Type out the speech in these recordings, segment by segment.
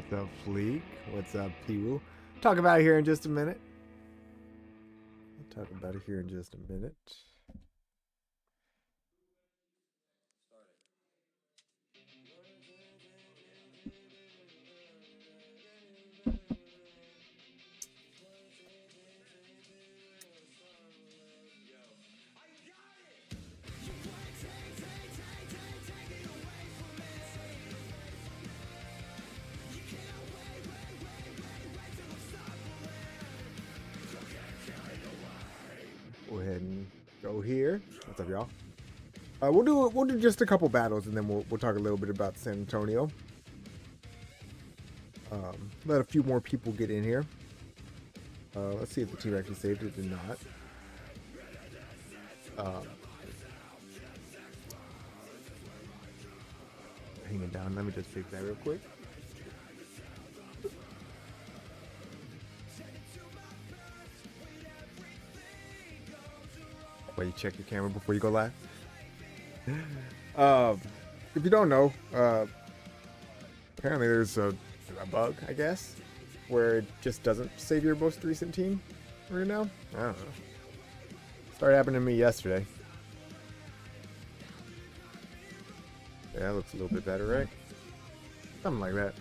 What's up, Fleek? What's up, P-Woo? Talk about it here in just a minute. We'll talk about it here in just a minute. Go ahead and go here. What's up, y'all? We'll do just a couple battles, and then we'll talk a little bit about San Antonio. Let a few more people get in here. Let's see if the team actually saved it. Did not. Hang it down. Let me just fix that real quick. Wait, you check your camera before you go live. If you don't know, apparently there's a bug, I guess, where it just doesn't save your most recent team right now. I don't know. Started happening to me yesterday. Yeah, that looks a little bit better, right? Something like that.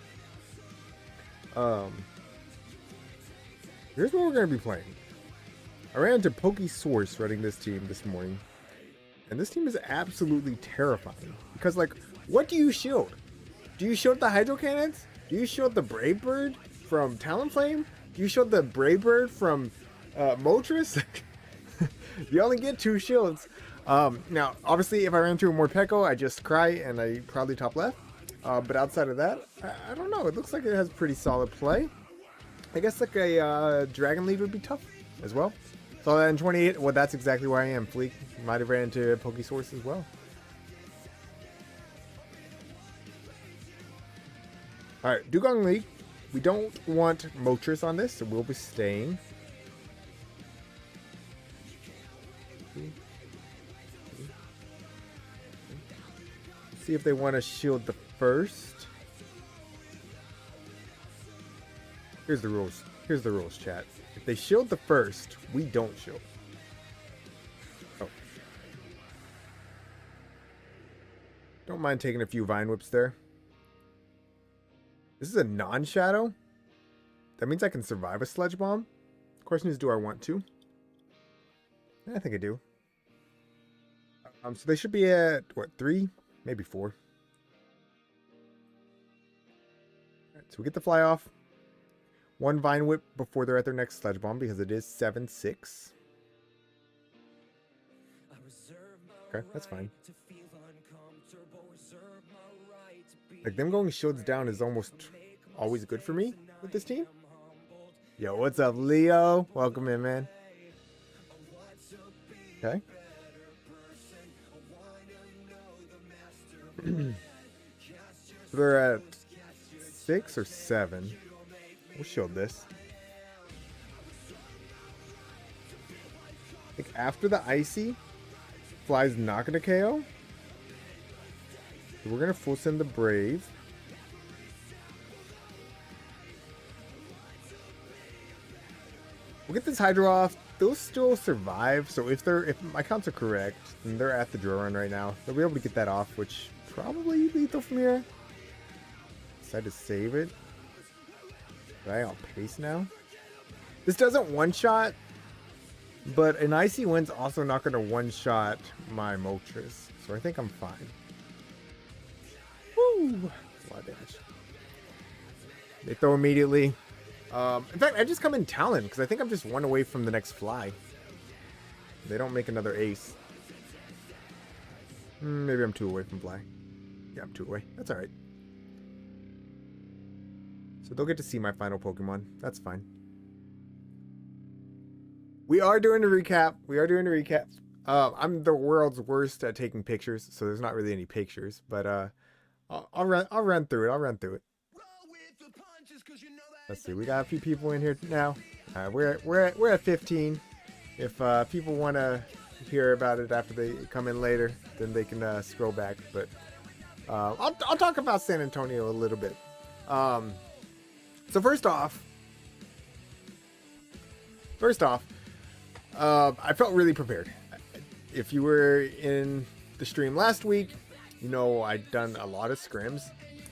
Here's what we're gonna be playing. I ran into Source running this team this morning, and this team is absolutely terrifying. Because, like, what do you shield? Do you shield the Hydro Cannons? Do you shield the Brave Bird from Talonflame? Do you shield the Brave Bird from Moltres? You only get 2 shields. Now, obviously, if I ran through a Morpeko, I just cry and I probably top left. But outside of that, I don't know. It looks like it has pretty solid play. I guess like a Dragon Lead would be tough as well. So then 28, well, that's exactly where I am. Fleek might have ran into Source as well. Alright, Dugong League. We don't want Moltres on this, so we'll be staying. See if they want to shield the first. Here's the rules. Here's the rules, chat. If they shield the first, we don't shield. Oh. Don't mind taking a few Vine Whips there. This is a non-shadow. That means I can survive a Sledge Bomb. The question is, do I want to? I think I do. So they should be at, what, 3? Maybe 4. Alright, so we get the fly off. 1 Vine Whip before they're at their next Sledge Bomb because it is 7-6. Okay, that's fine. Like, them going shields down is almost always good for me with this team. Yo, what's up, Leo? Welcome in, man. Okay. So they're at 6 or 7. We'll shield this. Like, after the Icy, Fly's not going to KO. So we're going to full send the Brave. We'll get this Hydro off. They'll still survive. So if my counts are correct, then they're at the draw run right now. They'll be able to get that off, which probably lethal from here. Decide to save it. Okay, I'll pace now. This doesn't one-shot, but an Icy Wind's also not going to one-shot my Moltres. So I think I'm fine. Woo! That's a lot of damage. They throw immediately. In fact, I just come in Talon, because I think I'm just 1 away from the next Fly. They don't make another Ace. Maybe I'm 2 away from Fly. Yeah, I'm 2 away. That's alright. So they'll get to see my final Pokemon. That's fine. We are doing a recap. I'm the world's worst at taking pictures, so there's not really any pictures. But I'll run through it. Let's see. We got a few people in here now. We're at 15. If people want to hear about it after they come in later, then they can scroll back. But I'll talk about San Antonio a little bit. So first off, I felt really prepared. If you were in the stream last week, you know I'd done a lot of scrims.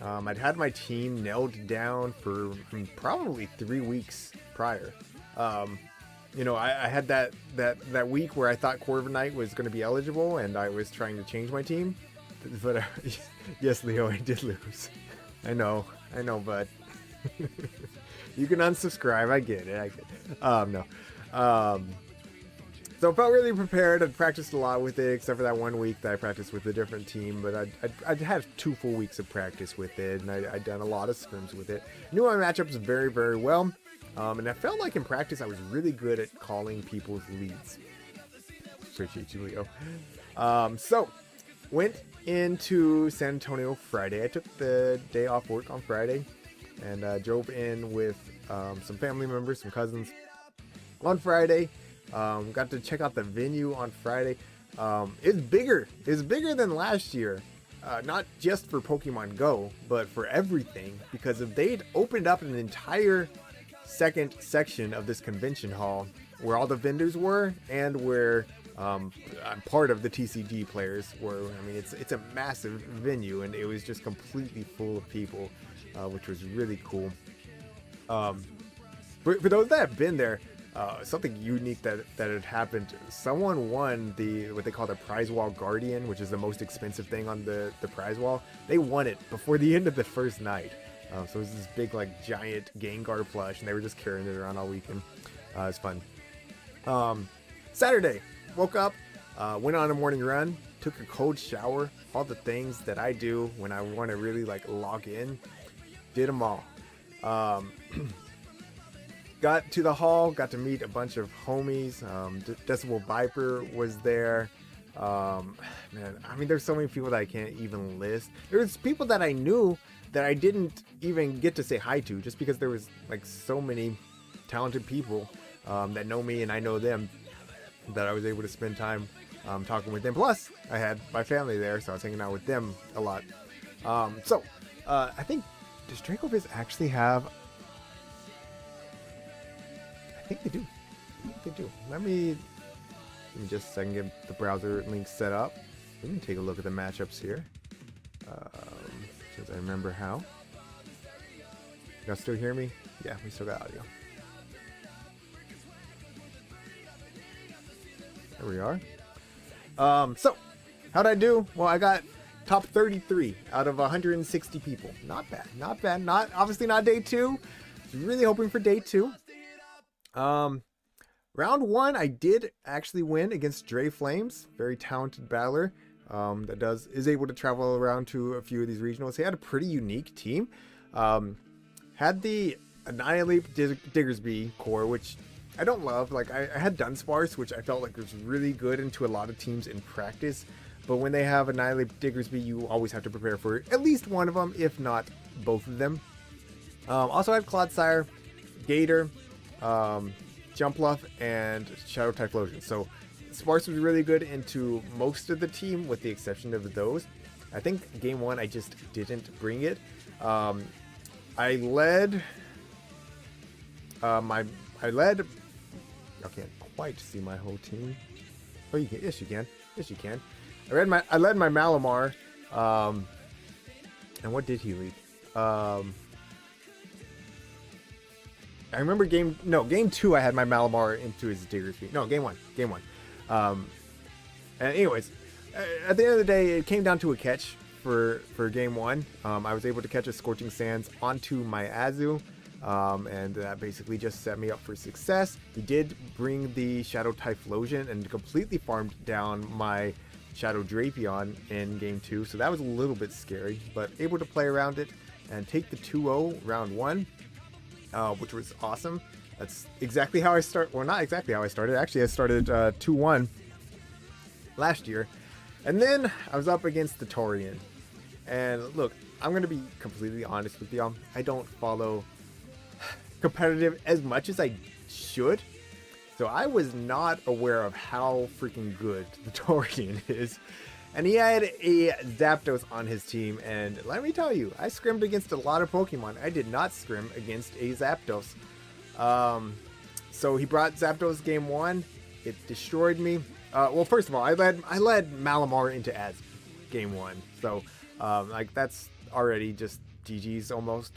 I'd had my team nailed down for probably 3 weeks prior. I had that week where I thought Corviknight was going to be eligible, and I was trying to change my team. But yes, Leo, I did lose. I know, but you can unsubscribe. I get it. No. So I felt really prepared. I'd practiced a lot with it, except for that 1 week that I practiced with a different team. But I'd had 2 full weeks of practice with it, and I'd done a lot of scrims with it. Knew my matchups very, very well. And I felt like in practice I was really good at calling people's leads. Appreciate you, Leo. So went into San Antonio Friday. I took the day off work on Friday and drove in with some family members, some cousins on Friday. Got to check out the venue on Friday. It's bigger. It's bigger than last year. Not just for Pokemon Go, but for everything. Because if they'd opened up an entire second section of this convention hall where all the vendors were and where part of the TCG players were, I mean, it's a massive venue, and it was just completely full of people, which was really cool. For those that have been there, something unique that had happened. Someone won what they call the prize wall guardian, which is the most expensive thing on the prize wall. They won it before the end of the first night. So it was this big, like, giant Gengar plush, and they were just carrying it around all weekend. It was fun. Saturday, woke up, went on a morning run, took a cold shower, all the things that I do when I want to really, like, log in, did them all. Got to the hall, got to meet a bunch of homies. Decibel Viper was there. Man, I mean, there's so many people that I can't even list. There's people that I knew that I didn't even get to say hi to, just because there was, like, so many talented people that know me and I know them, that I was able to spend time talking with them. Plus, I had my family there, so I was hanging out with them a lot. I think, does Dracoviz actually have... I think they do. Let me just a second get the browser link set up. We can take a look at the matchups here. Since I remember how. Y'all still hear me? Yeah, we still got audio. There we are. So, how'd I do? Well, I got top 33 out of 160 people. Not bad. Obviously not day 2. Really hoping for day 2. Round 1, I did actually win against Dre Flames, very talented battler that is able to travel around to a few of these regionals. He had a pretty unique team. Had the Annihilate Diggersby core, which I don't love. Like, I had Dunsparce, which I felt like was really good into a lot of teams in practice. But when they have Annihilate Diggersby, you always have to prepare for at least one of them, if not both of them. Also had Clodsire, Gator, Jumpluff, and Shadow Typhlosion. So Sparse was really good into most of the team, with the exception of those. I think game 1 I just didn't bring it. I led. I can't quite see my whole team. Oh, you can. Yes, you can. Yes, you can. I led my Malamar. And what did he lead? I remember game 2 I had my Malamar into his Diggersby. No, game one. And anyways, at the end of the day, it came down to a catch for game 1. I was able to catch a Scorching Sands onto my Azu, and that basically just set me up for success. He did bring the Shadow Typhlosion and completely farmed down my Shadow Drapion in game 2, so that was a little bit scary, but able to play around it and take the 2-0 round 1. Which was awesome. That's exactly how I start. Well, not exactly how I started. Actually, I started 2-1 last year. And then I was up against the Torian. And look, I'm going to be completely honest with y'all. I don't follow competitive as much as I should. So I was not aware of how freaking good the Torian is. And he had a Zapdos on his team, and let me tell you, I scrimmed against a lot of Pokemon. I did not scrim against a Zapdos. So he brought Zapdos game 1. It destroyed me. Well, first of all, I led Malamar into Az game 1. So, like, that's already just GG's almost.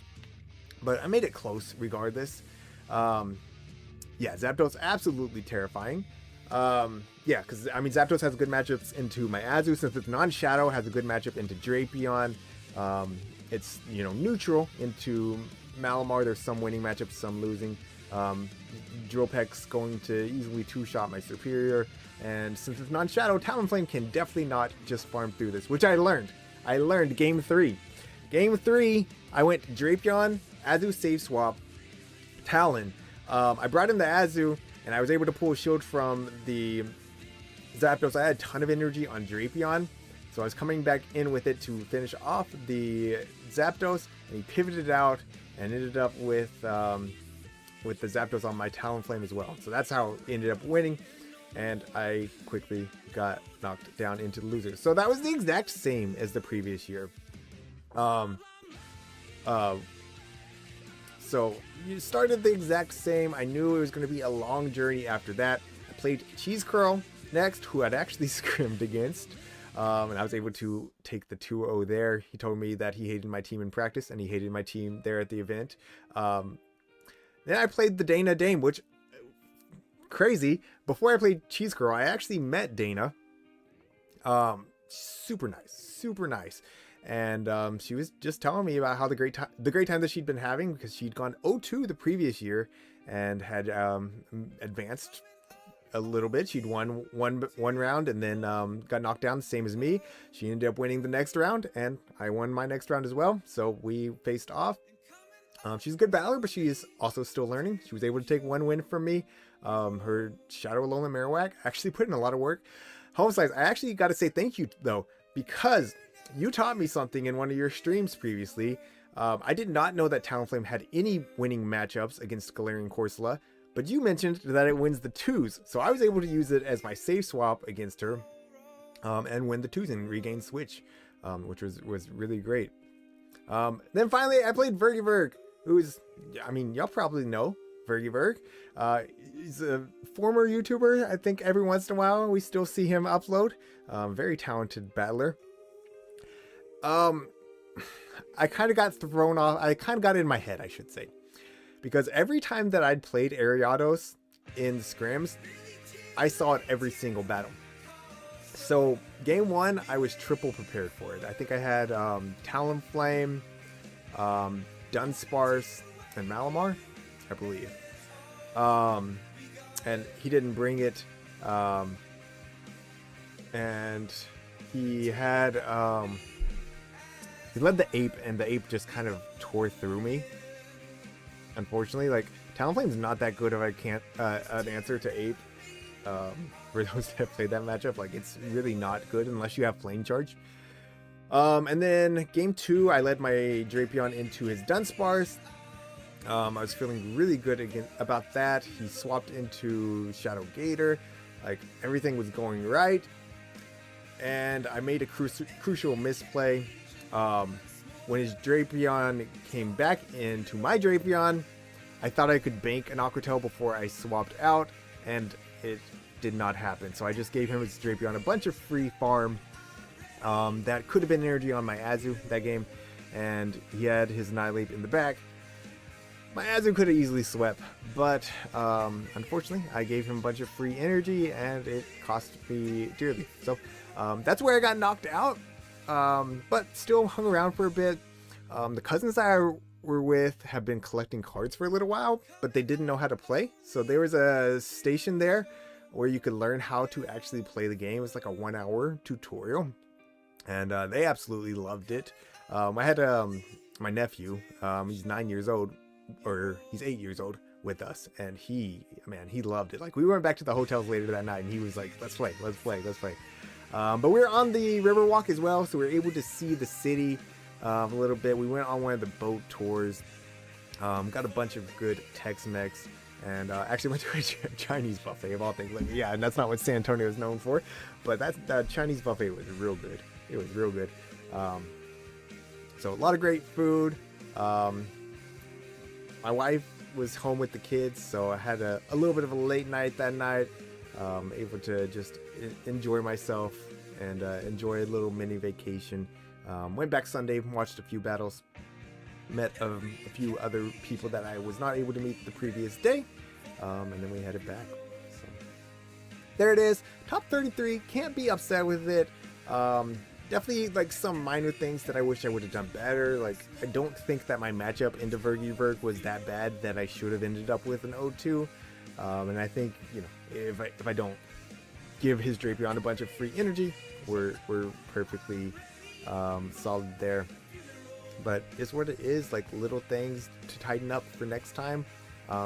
But I made it close regardless. Yeah, Zapdos absolutely terrifying. Yeah, because I mean Zapdos has good matchups into my Azu, since it's non-shadow, has a good matchup into Drapion. It's, you know, neutral into Malamar. There's some winning matchups, some losing. Drillpeck's going to easily two-shot my Superior, and since it's non-shadow, Talonflame can definitely not just farm through this, which I learned. Game 3. Game 3, I went Drapion, Azu save swap, Talon. I brought in the Azu, and I was able to pull a shield from the Zapdos. I had a ton of energy on Drapion, so I was coming back in with it to finish off the Zapdos, and he pivoted out and ended up with the Zapdos on my Talonflame as well. So that's how it ended up winning, and I quickly got knocked down into the losers. So that was the exact same as the previous year. So you started the exact same. I knew it was going to be a long journey after that. I played Cheese Curl next, who I'd actually scrimmed against. And I was able to take the 2-0 there. He told me that he hated my team in practice, and he hated my team there at the event. Then I played the Dana Dame, which, crazy. Before I played Cheese Curl, I actually met Dana. Super nice. And she was just telling me about how the great time that she'd been having, because she'd gone 0-2 the previous year and had advanced a little bit. She'd won one round and then got knocked down, the same as me. She ended up winning the next round, and I won my next round as well. So we faced off. She's a good battler, but she is also still learning. She was able to take one win from me. Her Shadow Alolan Marowak actually put in a lot of work. Home Slice, I actually got to say thank you though, because you taught me something in one of your streams previously. I did not know that Talonflame had any winning matchups against Galarian Corsola, but you mentioned that it wins the 2s, so I was able to use it as my save swap against her, and win the 2s and regain Switch, which was really great. Then finally, I played Vergiverg, who's, I mean, y'all probably know Vergiverg. He's a former YouTuber. I think every once in a while we still see him upload. Very talented battler. I kind of got thrown off. I kind of got in my head, I should say, because every time that I'd played Ariados in scrims, I saw it every single battle. So game 1, I was triple prepared for it. I think I had Talonflame, Dunsparce, and Malamar, I believe. And he didn't bring it. And he had he led the Ape, and the Ape just kind of tore through me. Unfortunately, like, Talonflame's not that good if I can't an answer to Ape. For those that played that matchup, like, it's really not good unless you have Flame Charge. And then game 2, I led my Drapion into his Dunsparce. I was feeling really good about that. He swapped into Shadow Gator. Like, everything was going right. And I made a crucial misplay. When his Drapion came back into my Drapion, I thought I could bank an Aqua Tail before I swapped out, and it did not happen. So I just gave him his Drapion a bunch of free farm. That could have been energy on my Azu that game, and he had his Annihilate in the back. My Azu could have easily swept, but unfortunately I gave him a bunch of free energy, and it cost me dearly. So that's where I got knocked out. But still hung around for a bit. The cousins that I were with have been collecting cards for a little while, but they didn't know how to play. So there was a station there where you could learn how to actually play the game. It was like a 1-hour tutorial, and they absolutely loved it. I had my nephew, he's 9 years old, or he's 8 years old with us, and he loved it. Like, we went back to the hotels later that night, and he was like, let's play. But we were on the Riverwalk as well, so we were able to see the city a little bit. We went on one of the boat tours, got a bunch of good Tex-Mex, and actually went to a Chinese buffet of all things. Like, yeah, and that's not what San Antonio is known for, but that Chinese buffet was real good. It was real good. So a lot of great food. My wife was home with the kids, so I had a little bit of a late night that night. Able to just enjoy myself and enjoy a little mini vacation. Went back Sunday, watched a few battles, met a few other people that I was not able to meet the previous day, and then we headed back. So there it is, top 33. Can't be upset with it. Definitely like some minor things that I wish I would have done better. Like, I don't think that my matchup into Vergieberg was that bad that I should have ended up with an 0-2. And I think, you know, if I don't give his Drapion a bunch of free energy, we're perfectly solid there. But it's what it is, like little things to tighten up for next time.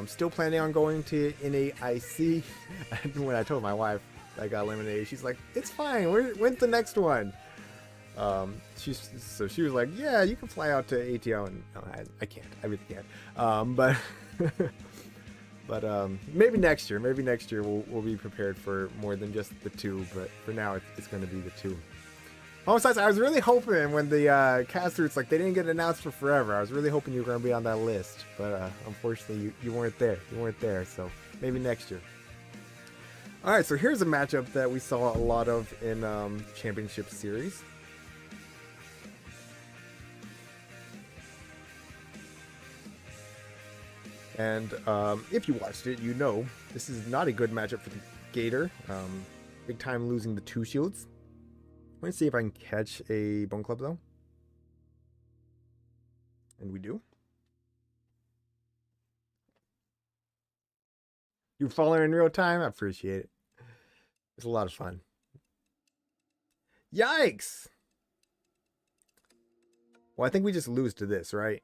Still planning on going to NAIC. And when I told my wife I got eliminated, she's like, "It's fine. When's the next one?" She was like, "Yeah, you can fly out to ATO," and no, I can't. I really can't. But but maybe next year. Maybe next year we'll be prepared for more than just the 2. But for now, it's going to be the 2. Besides, I was really hoping when the casters, like, they didn't get announced for forever. I was really hoping you were going to be on that list, but unfortunately you weren't there. You weren't there, so maybe next year. All right, so here's a matchup that we saw a lot of in Championship Series. And if you watched it, you know this is not a good matchup for the Gator. Big time losing the 2 shields. Let me see if I can catch a Bone Club, though. And we do. You following in real time? I appreciate it. It's a lot of fun. Yikes! Well, I think we just lose to this, right?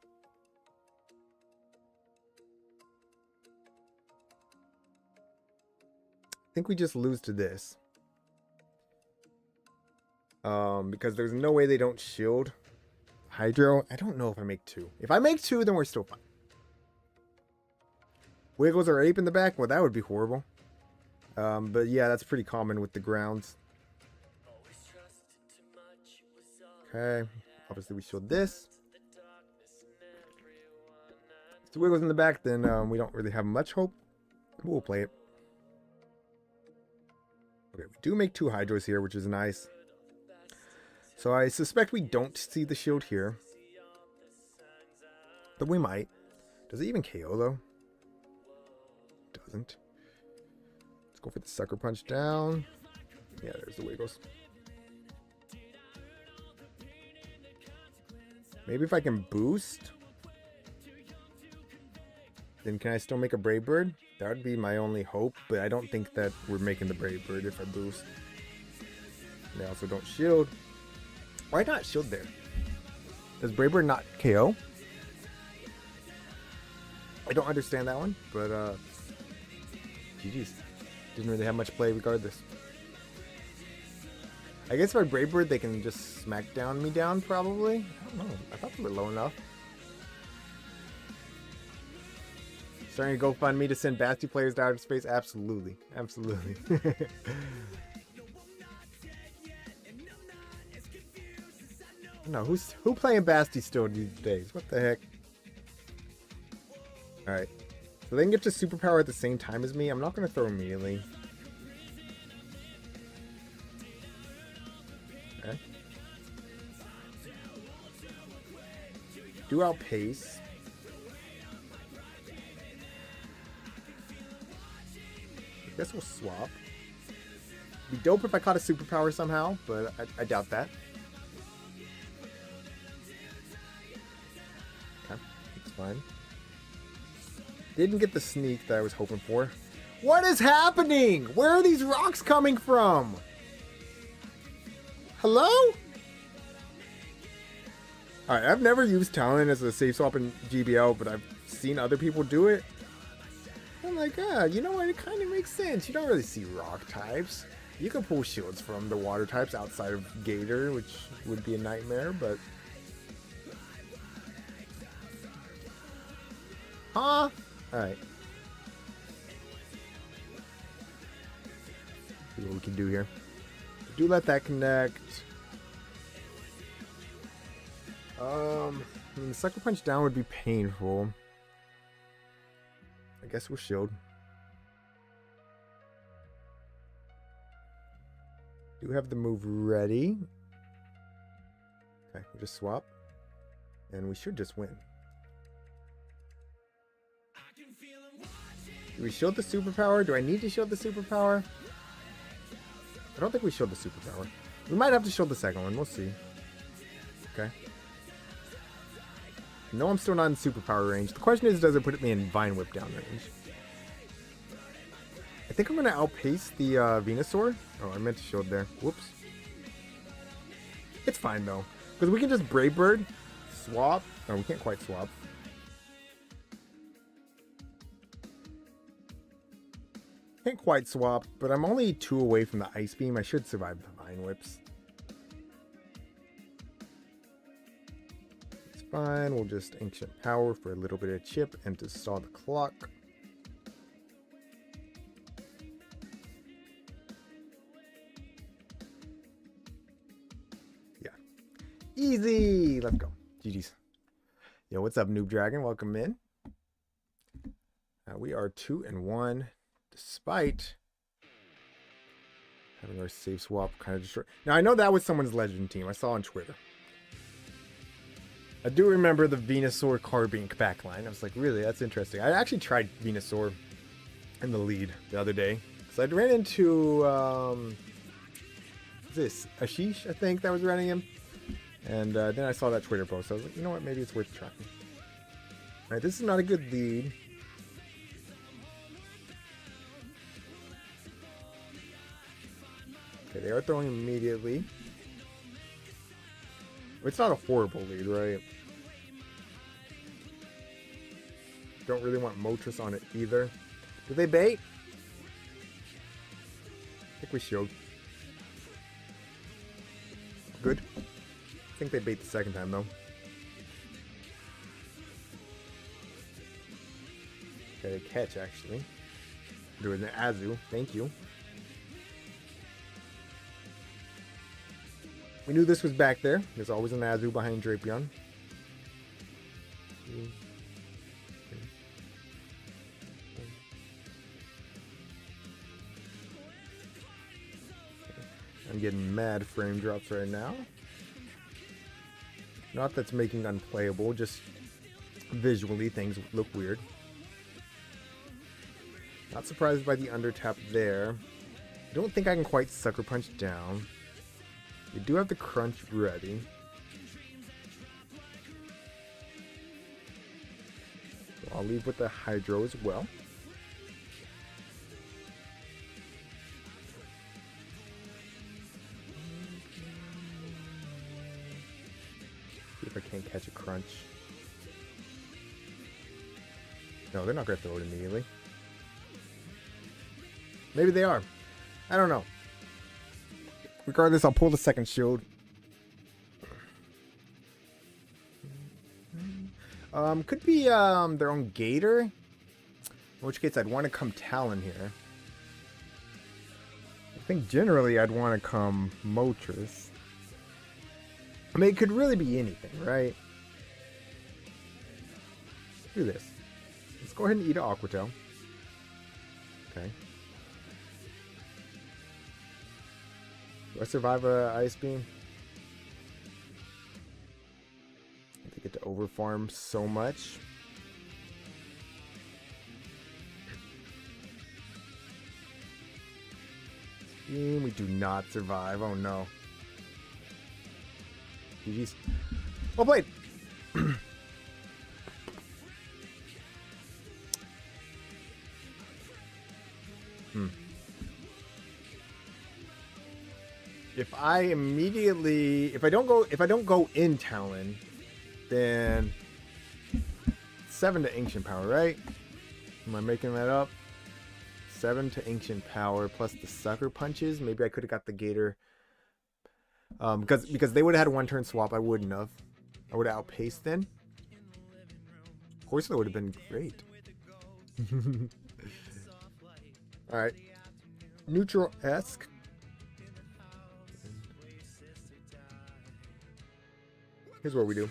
I think we just lose to this. Because there's no way they don't shield Hydro. I don't know if I make 2. If I make 2, then we're still fine. Wiggles or Ape in the back? Well, that would be horrible. But yeah, that's pretty common with the grounds. Okay. Obviously, we shield this. If the Wiggles in the back, then we don't really have much hope. We'll play it. Okay, we do make 2 Hydros here, which is nice. So I suspect we don't see the shield here. But we might. Does it even KO, though? Doesn't. Let's go for the Sucker Punch down. Yeah, there's the Wiggles. Maybe if I can boost, then can I still make a Brave Bird? That would be my only hope, but I don't think that we're making the Brave Bird if I boost. They also don't shield. Why not shield there? Does Brave Bird not KO? I don't understand that one, but GG's. Didn't really have much play regardless. I guess if I Brave Bird, they can just smack down me down, probably. I don't know. I thought they were low enough. Starting to GoFundMe to send Basti players to outer space? Absolutely. Absolutely. No, who playing Basti still these days? What the heck? Alright. So they can get to superpower at the same time as me. I'm not going to throw immediately. Okay. Do outpace. I guess we'll swap. It'd be dope if I caught a superpower somehow, but I doubt that. Okay, that's fine. Didn't get the sneak that I was hoping for. What is happening? Where are these rocks coming from? Hello? Alright, I've never used Talon as a safe swap in GBL, but I've seen other people do it. I'm like, you know what? It kind of makes sense. You don't really see rock types. You can pull shields from the water types outside of Gator, which would be a nightmare, but... Huh? Alright. See what we can do here. Do let that connect. I mean, Sucker Punch down would be painful. I guess we'll shield. Do have the move ready. Okay, we'll just swap. And we should just win. Do we shield the superpower? Do I need to shield the superpower? I don't think we shield the superpower. We might have to shield the second one. We'll see. Okay. No, I'm still not in superpower range. The question is, does it put me in Vine Whip down range? I think I'm going to outpace the Venusaur. Oh, I meant to shield there. Whoops. It's fine, though. Because we can just Brave Bird, swap. Oh, we can't quite swap. Can't quite swap, but I'm only 2 away from the Ice Beam. I should survive the Vine Whips. It's fine. We'll just Ancient Power for a little bit of chip and to stall the clock. Yeah. Easy. Let's go. GG's. Yo, what's up, Noob Dragon? Welcome in. We are 2-1. Despite having our safe swap kind of destroyed. Now, I know that was someone's legend team. I saw on Twitter. I do remember the Venusaur Carbink backline. I was like, really? That's interesting. I actually tried Venusaur in the lead the other day. So I ran into, this Ashish, I think, that was running him. And then I saw that Twitter post. I was like, you know what? Maybe it's worth trying. All right, this is not a good lead. Okay, they are throwing immediately. It's not a horrible lead, right? Don't really want Moltres on it either. Do they bait? I think we shield. Good. I think they bait the second time, though. Okay, they catch, actually. Doing the Azu. Thank you. We knew this was back there. There's always an Azu behind Drapion. I'm getting mad frame drops right now. Not that's making unplayable, just visually things look weird. Not surprised by the under tap there. I don't think I can quite Sucker Punch down. We do have the crunch ready. So I'll leave with the Hydro as well. See if I can't catch a crunch. No, they're not going to throw it immediately. Maybe they are. I don't know. Regardless, I'll pull the second shield. Could be their own Gator. In which case, I'd want to come Talon here. I think generally I'd want to come Moltres. I mean, it could really be anything, right? Do this. Let's go ahead and eat an Aqua Tail. Okay. Do I survive a Ice Beam? I get to overfarm so much. We do not survive. Oh no. GG's. Well played. If I don't go in Talon, then 7 to Ancient Power, right? Am I making that up? 7 to Ancient Power plus the Sucker Punches. Maybe I could have got the Gator. Because they would have had a 1-turn swap. I wouldn't have. I would have outpaced then. Of course, that would have been great. Alright. neutral-esque. Here's what we do.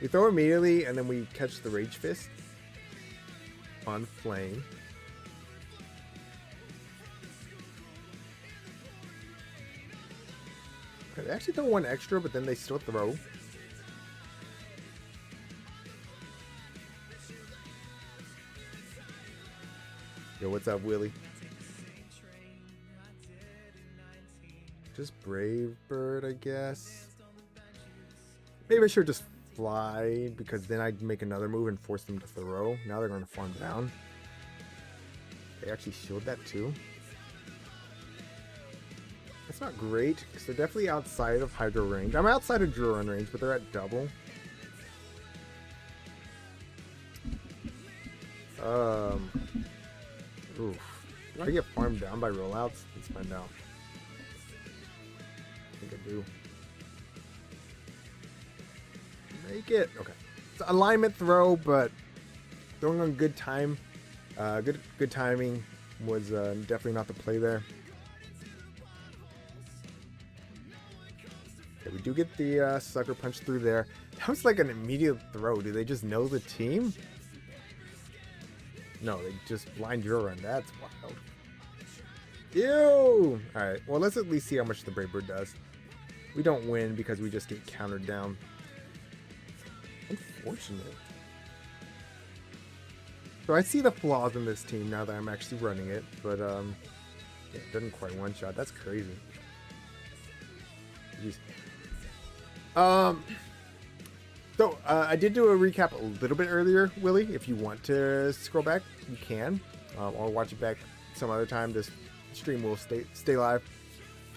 We throw immediately, and then we catch the Rage Fist on Flame. Okay, they actually throw one extra, but then they still throw. Yo, what's up, Willie? Just Brave Bird, I guess. Maybe I should just fly, because then I'd make another move and force them to throw. Now they're going to farm down. They actually shield that too. That's not great, because they're definitely outside of Hydro range. I'm outside of Drill Run range, but they're at double. Oof. Do I get farmed down by rollouts? Let's find out. I think I do. Make it. Okay. It's alignment throw, but throwing on good time. Good timing was definitely not the play there. Okay, we do get the sucker punch through there. That was like an immediate throw. Do they just know the team? No, they just blind drill run. That's wild. Ew! Alright, well, let's at least see how much the Brave Bird does. We don't win because we just get countered down. Unfortunate. So I see the flaws in this team now that I'm actually running it, but yeah, it doesn't quite one-shot. That's crazy. Jeez. So I did do a recap a little bit earlier, Willie. If you want to scroll back, you can. Or watch it back some other time. This stream will stay live.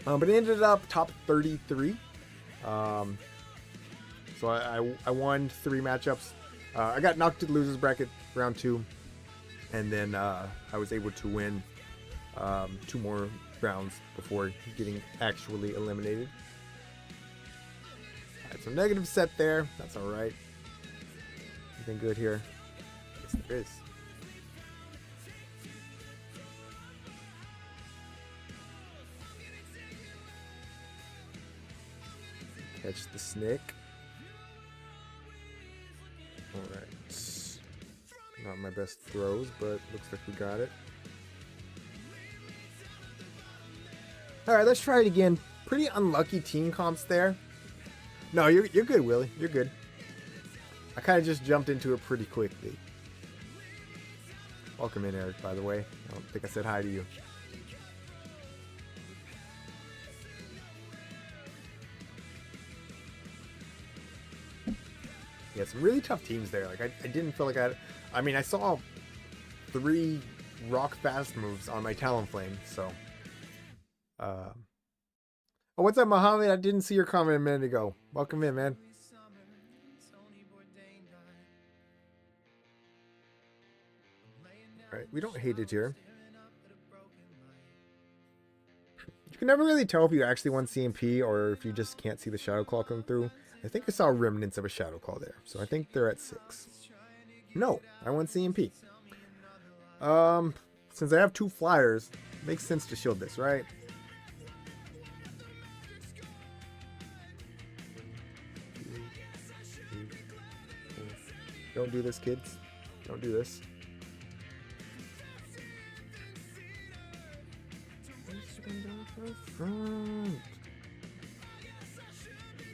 But it ended up top 33. So I won 3 matchups. I got knocked to the losers bracket round 2, and then I was able to win 2 more rounds before getting actually eliminated. Had some negative set there. That's all right. Anything good here? Yes, there is. Catch the snake. Alright. Not my best throws, but looks like we got it. Alright, let's try it again. Pretty unlucky team comps there. No, you're good, Willie. You're good. I kind of just jumped into it pretty quickly. Welcome in, Eric, by the way. I don't think I said hi to you. Yeah, some really tough teams there. Like, I didn't feel like I mean, I saw 3 rock fast moves on my Talonflame, so. Oh, what's up, Mohammed? I didn't see your comment a minute ago. Welcome in, man. Alright, we don't hate it here. You can never really tell if you actually won CMP or if you just can't see the Shadow Claw come through. I think I saw remnants of a Shadow Claw there, so I think they're at 6. No, I won CMP. Since I have 2 flyers, it makes sense to shield this, right? Don't do this, kids. Don't do this.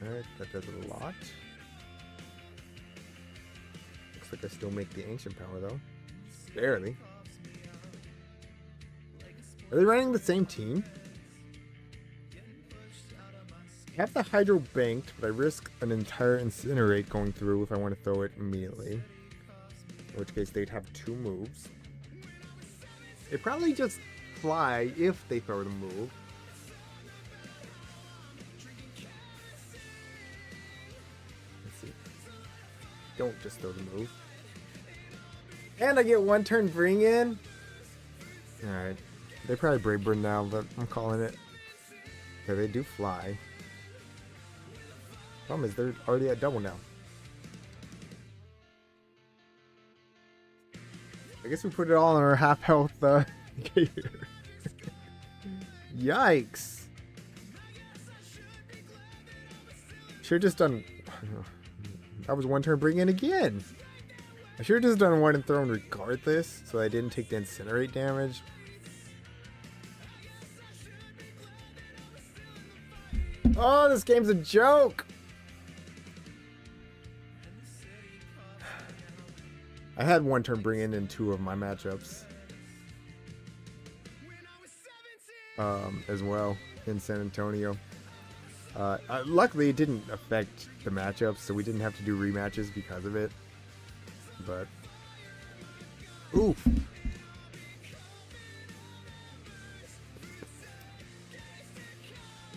Alright, that does a lot. Looks like I still make the ancient power though. Barely. Are they running the same team? I have the Hydro banked, but I risk an entire Incinerate going through if I want to throw it immediately. In which case they'd have 2 moves. They probably just fly if they throw the move. Let's see. Don't just throw the move. And I get 1 turn bring in. Alright. They probably Brave Bird now, but I'm calling it. Okay, they do fly. Problem is they're already at double now. I guess we put it all on our half health gator. Yikes. Should've just done... That was one turn bring in again. I should've just done one and thrown regardless, so I didn't take the incinerate damage. Oh, this game's a joke! I had one turn bring in two of my matchups. As well in San Antonio. Luckily, it didn't affect the matchups, so we didn't have to do rematches because of it. But, oof.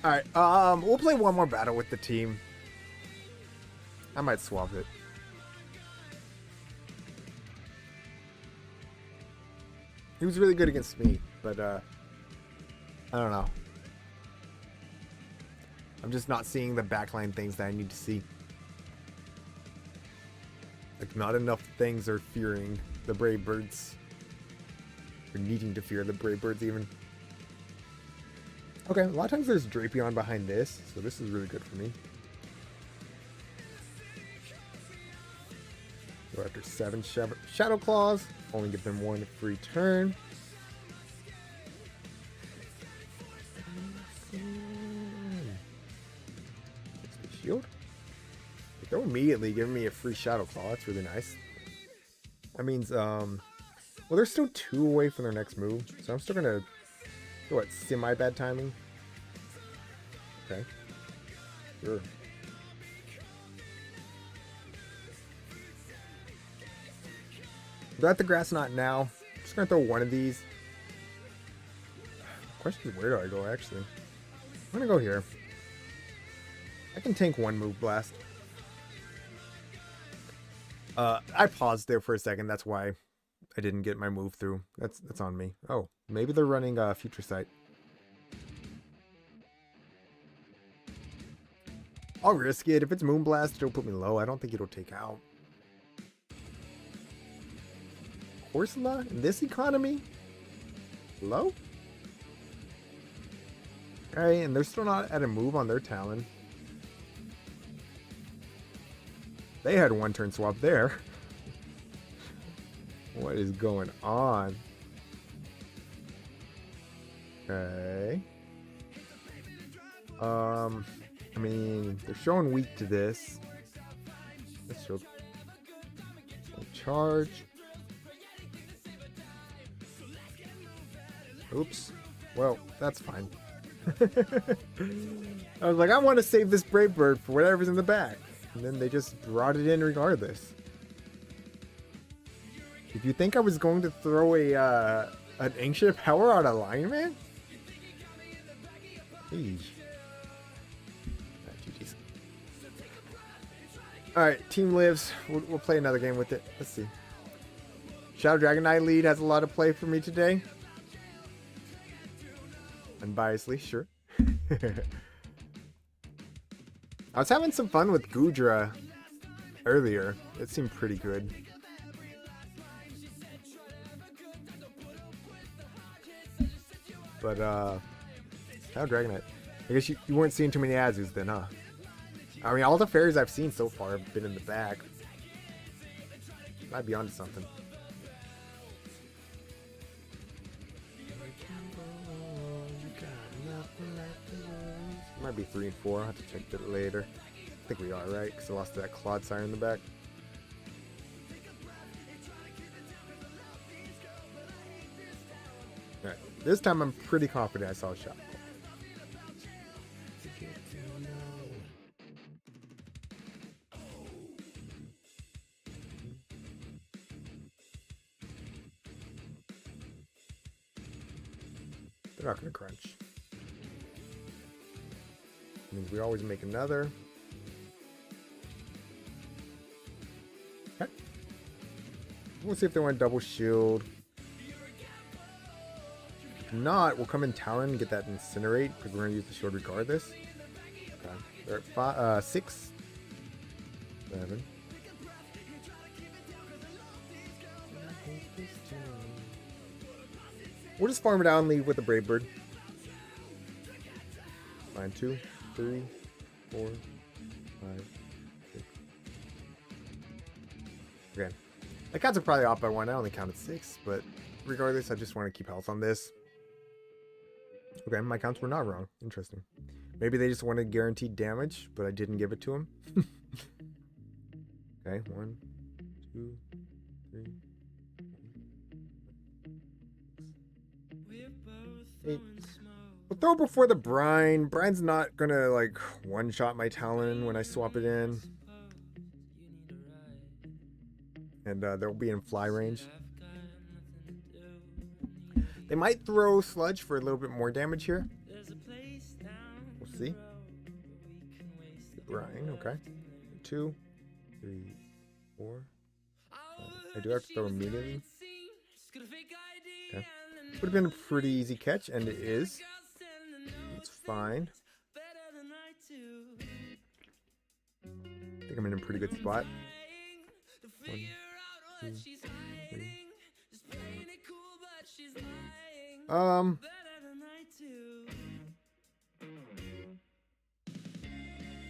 All right, we'll play one more battle with the team. I might swap it. He was really good against me, but I don't know. I'm just not seeing the backline things that I need to see. Like, not enough things are fearing the Brave Birds. Or needing to fear the Brave Birds, even. Okay, a lot of times there's Drapion behind this, so this is really good for me. Go after 7 Shadow Claws. Only give them 1 free turn. Shield. They're immediately giving me a free Shadow Claw. That's really nice. That means, well, they're still 2 away from their next move, so I'm still gonna go at semi-bad timing. Okay. Sure. Got the Grass Knot now. I'm just gonna throw one of these. Question is, where do I go, actually? I'm gonna go here. I can tank 1 Move Blast. I paused there for a second. That's why I didn't get my move through. That's on me. Oh, maybe they're running Future Sight. I'll risk it. If it's Moonblast, it'll put me low. I don't think it'll take out. Corsola in this economy? Low? Alright, and they're still not at a move on their Talon. They had 1 turn swap there. What is going on? Okay. I mean, they're showing weak to this. Let's show charge. Oops. Well, that's fine. I was like, I want to save this Brave Bird for whatever's in the back. And then they just brought it in regardless. If you think I was going to throw an Ancient Power on a Lion Man? Jeez. Alright, team lives. We'll play another game with it. Let's see. Shadow Dragon Knight lead has a lot of play for me today. Unbiasedly, sure. I was having some fun with Goodra earlier. It seemed pretty good. But, Shadow Dragon Knight. I guess you weren't seeing too many Azus then, huh? I mean, all the fairies I've seen so far have been in the back. Might be onto something. Might be 3 and 4. I'll have to check that later. I think we are, right? Because I lost that Claude Sire in the back. Alright, this time I'm pretty confident I saw a shot. They're not going to crunch. Means we always make another. Okay. We'll see if they want double shield. If not, we'll come in Talon and get that Incinerate because we're going to use the shield regardless. Okay. They're at 6, 7. We'll just farm it out and leave with the Brave Bird. Fine. 2, 3, 4, 5, 6. Okay. My counts are probably off by 1. I only counted 6, but regardless, I just want to keep health on this. Okay, my counts were not wrong. Interesting. Maybe they just wanted guaranteed damage, but I didn't give it to them. Okay, 1, 2, 3, 8. We'll throw before the brine. Brine's not gonna like one-shot my Talon when I swap it in. And they'll be in fly range. They might throw Sludge for a little bit more damage here. We'll see. Brine, okay. 2, 3, 4. I do have to throw immediately. Okay. Would have been a pretty easy catch, and it is. It's fine. I think I'm in a pretty good spot. 1, 2, 3.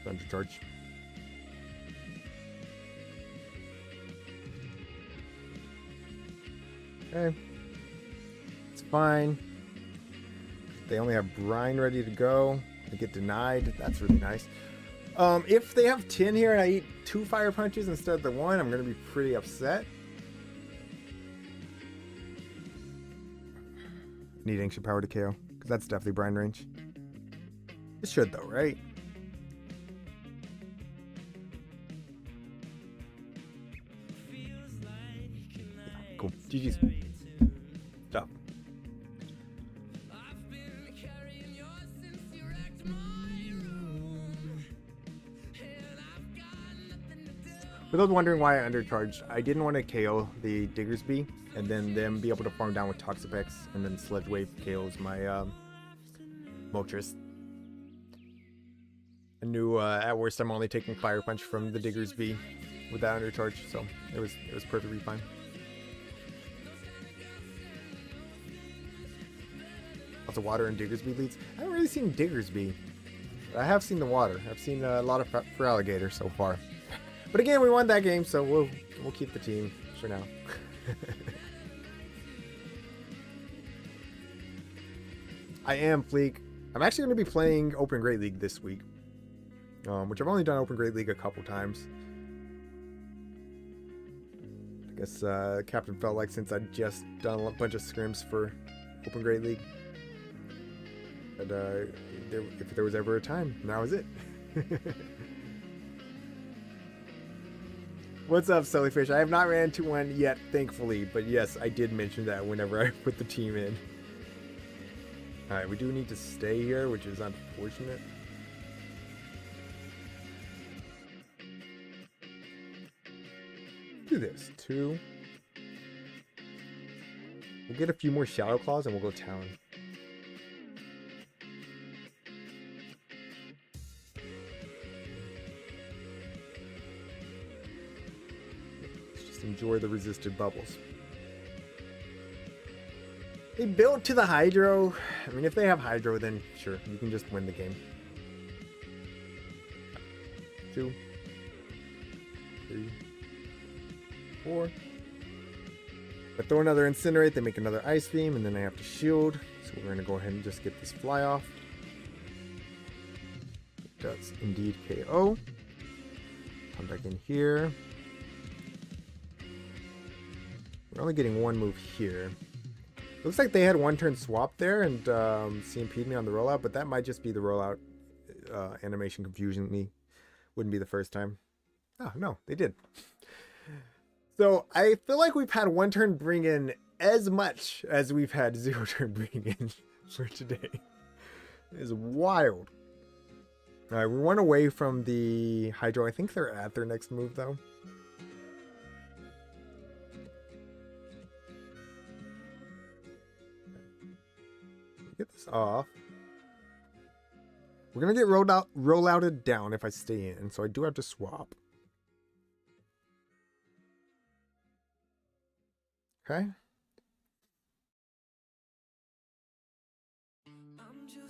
Thunder charge. Okay. It's fine. They only have brine ready to go. They get denied. That's really nice. If they have 10 here and I eat 2 fire punches instead of the 1, I'm going to be pretty upset. Need ancient power to KO, because that's definitely brine range. It should though, right? Cool. GG's. Stop. For those wondering why I undercharged, I didn't want to KO the Diggersby and then them be able to farm down with Toxapex and then Sludge Wave KOs my Moltres. I knew at worst I'm only taking Fire Punch from the Diggersby with that undercharge, so it was perfectly fine. Also, water and Diggersby leads. I haven't really seen Diggersby, but I have seen the water. I've seen a lot of for Alligator so far. But again, we won that game, so we'll keep the team for now. I am Fleek. I'm actually going to be playing Open Great League this week, which I've only done Open Great League a couple times. I guess Captain felt like since I'd just done a bunch of scrims for Open Great League, that if there was ever a time, now is it. What's up, Sillyfish? I have not ran into one yet, thankfully, but yes, I did mention that whenever I put the team in. Alright, we do need to stay here, which is unfortunate. Do this. 2. We'll get a few more Shadow Claws and we'll go Talon. Enjoy the resisted bubbles. They built to the Hydro. I mean, if they have Hydro, then sure, you can just win the game. 2, 3, 4. If I throw another Incinerate, they make another Ice Beam, and then I have to shield. So we're going to go ahead and just get this fly off. It does indeed KO. Come back in here. We're only getting one move here. Looks like they had one turn swap there and CMP'd me on the rollout, but that might just be the rollout animation confusing me. Wouldn't be the first time. Oh, no, they did. So I feel like we've had one turn bring in as much as we've had 0 turn bring in for today. It is wild. All right, we're 1 away from the Hydro. I think they're at their next move, though. Get this off. We're gonna get rollouted down if I stay in, so I do have to swap. Okay.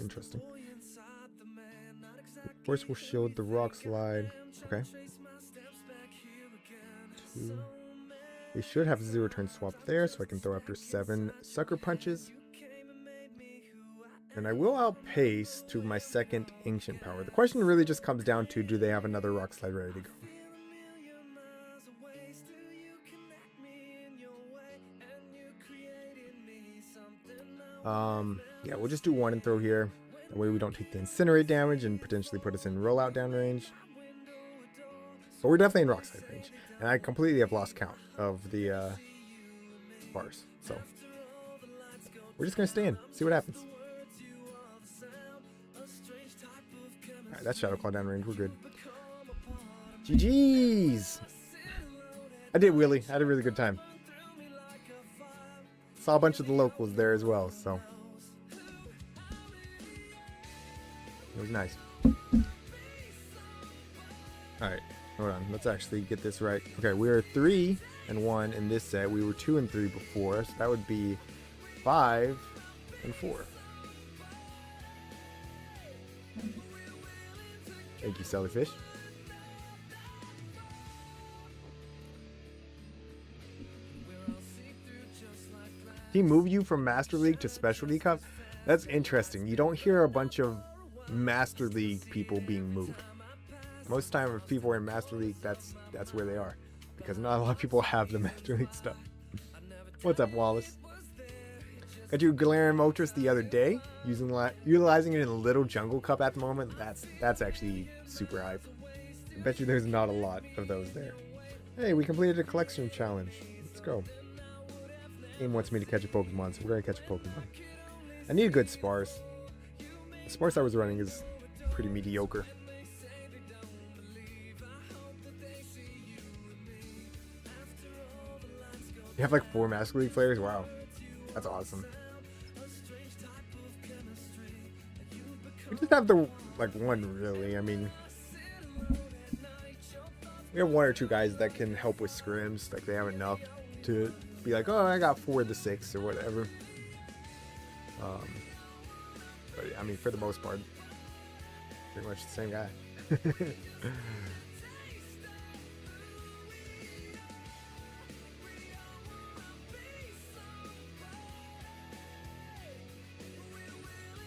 Interesting. Of course, we'll shield the rock slide. Okay. 2. We should have 0 turn swap there, so I can throw after 7 sucker punches. And I will outpace to my second ancient power. The question really just comes down to, do they have another rock slide ready to go? Yeah, we'll just do 1 and throw here. That way we don't take the incinerate damage and potentially put us in rollout down range. But we're definitely in rock slide range. And I completely have lost count of the bars. So we're just going to stay in, see what happens. Alright, that's Shadow Claw down range. We're good. GG's! I did wheelie. I had a really good time. Saw a bunch of the locals there as well, so it was nice. Alright, hold on. Let's actually get this right. Okay, we are 3 and 1 in this set. We were 2 and 3 before, so that would be 5 and 4. Thank you, Sellyfish. He moved you from Master League to Specialty Cup? That's interesting. You don't hear a bunch of Master League people being moved. Most time if people are in Master League, that's where they are. Because not a lot of people have the Master League stuff. What's up, Wallace? Got you Galarian Moltres the other day, utilizing it in a Little Jungle Cup at the moment. That's actually super hype. I bet you there's not a lot of those there. Hey, we completed a collection challenge. Let's go. Game wants me to catch a Pokemon, so we're gonna catch a Pokemon. I need a good Sparse. The Sparse I was running is pretty mediocre. You have like 4 Master League players? Wow. That's awesome. We just have the like 1 really. I mean, we have 1 or 2 guys that can help with scrims. Like they have enough to be like, oh, I got 4 to 6 or whatever. But I mean, for the most part, pretty much the same guy.